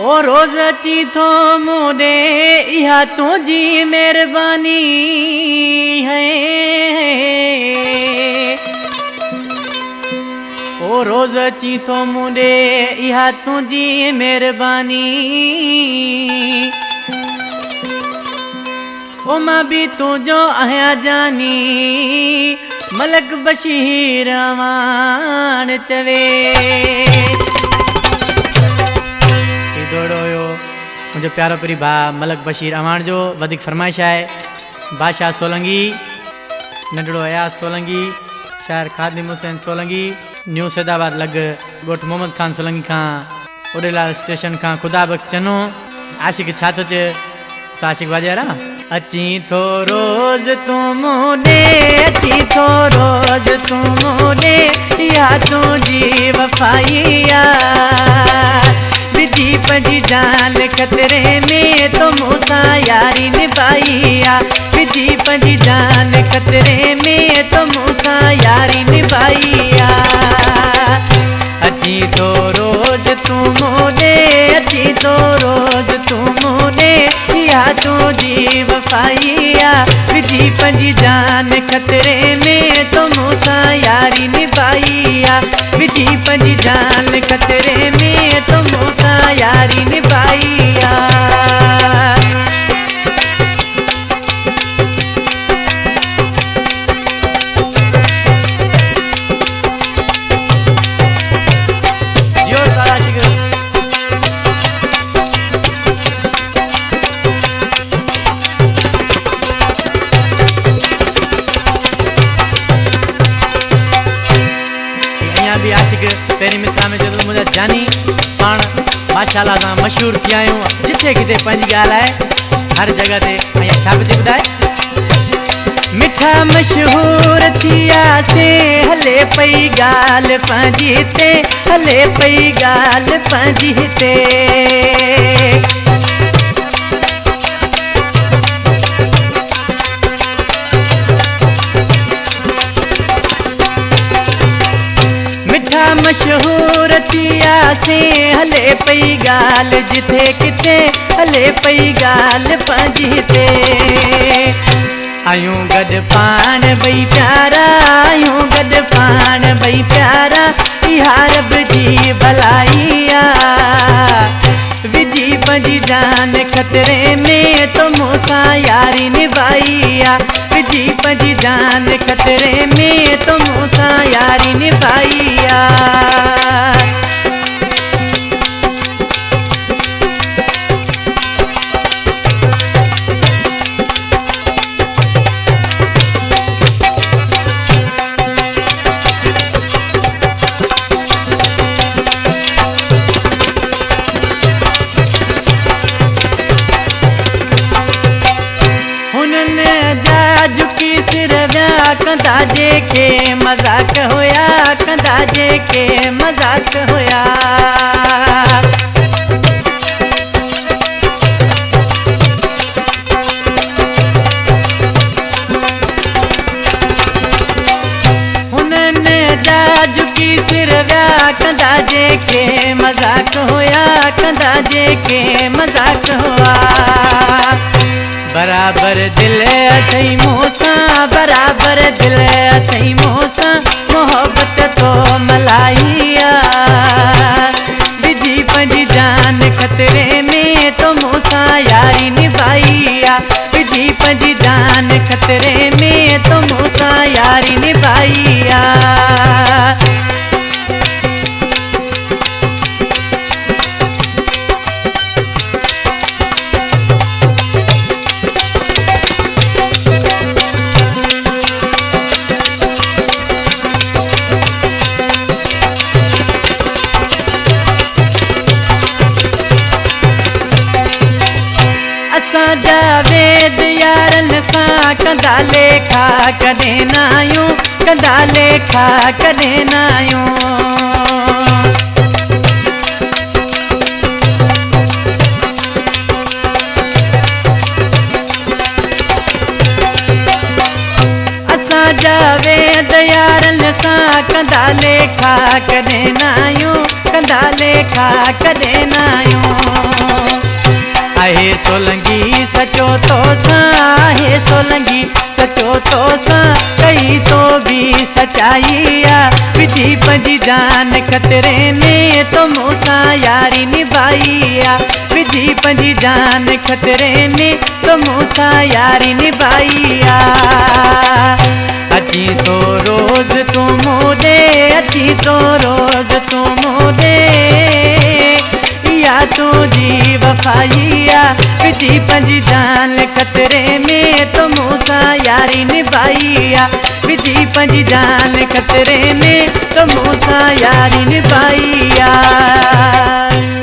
ओ रोज अची थो मूंडे इहा तुंहिंजी मेहरबानी है। ओ रोज अची थो मूंडे इहा तुंहिंजी मेहरबानी। ओ मां भी तुंहिंजो आहियां जानी मलक बशीर अवान चवे। मुझे प्यारो परी भा मलक बशीर अवान जो वधिक फरमाइश है। बादशाह सोलंगी, नंढड़ो अयास सोलंगी, शायर खादिम हुसैन सोलंगी, न्यू सैदाबाद लग गोठ मोहम्मद खान सोलंगी खां उड़ेलाल स्टेशन खां खुदा बख्श चनो आशिक छा थो चे आशिक वाजेरा। अची थो रोज तूं मूंडे, अची थो रोज तूं मूंडे या तुंहिंजी वफ़ाईया। विझी पंहिंजी जान खतरे में तो मूंसां यारी निभाईया। विझी पंहिंजी जान खतरे में तो मूंसां यारी निभाईया। अची थो रोज तूं मूंडे, अची थो रोज तूं मूंडे या तुंहिंजी वफ़ाईया। विझी पंहिंजी जान खतरे में तो मूंसां यारी निभाईया। विझी पंहिंजी जान खतरे में तो मूंसां यारी निभाईया। भी आशिक पहिरीं मिसरा में जो मुझे जानी पाण माशाअल्लाह सां मशहूर थी आहियूं। जिथे किथे पंहिंजी ॻाल्हि आहे हर जगह ते। ऐं छा पियो ॿुधाए मिठा मशहूर थियासीं हले पई ॻाल्हि पंहिंजी हिते, हले पई ॻाल्हि पंहिंजी हिते। मशहूर थियासीं हले पई ॻाल्हि जिथे किथे, हले पई ॻाल्हि पंहिंजी हिते। आयूं गॾु पाण ॿई प्यारा, आयूं गॾु पाण ॿई प्यारा इहा रब जी भलाईया। विझी पंहिंजी जान खतरे में तो मूंसां यारी निभाईया। विझी पंहिंजी जान खतरे में तो मूंसां यारी निभाईया। कंदा जेके मज़ाक होया, कंदा जेके मज़ाक होया। हुनने जा झुकी सिर विया कंदा जेके मज़ाक होया, कंदा जेके मज़ाक होया। बराबर दिल अथई मूंसां, बराबर दिल अथई मूंसां मोहब्बत तो मलाईया। विझी पंहिंजी जान खतरे में तो मूंसां यारी निभाईया। विझी पंहिंजी जान खतरे में तो मूंसां यारी निभाईया। जावेद यारन सां कंदा लेखा कॾहिं न आहियूं, कंदा लेखा कॾहिं न आहियूं। असां जावेद यारन सां कंदा लेखा कॾहिं न आहियूं, कंदा लेखा कॾहिं न आहियूं। सोलंगी सचो तो सां, हे सोलंगी सचो तो सां, कई तो भी सचाई आ, विझी पंहिंजी जान खतरे में तो मूंसां यारी निभाई आ, विझी पंहिंजी जान खतरे में तो मूंसां यारी निभाई आ। अची तो रोज तू मूं ॾे, अची तो रोज तू मूं ॾे, या तुझी वफाई आ, विझी पंहिंजी जान खतरे में तो मूंसां यारी निभाई आ, विझी पंहिंजी जान खतरे में तो मूंसां यारी निभाई आ।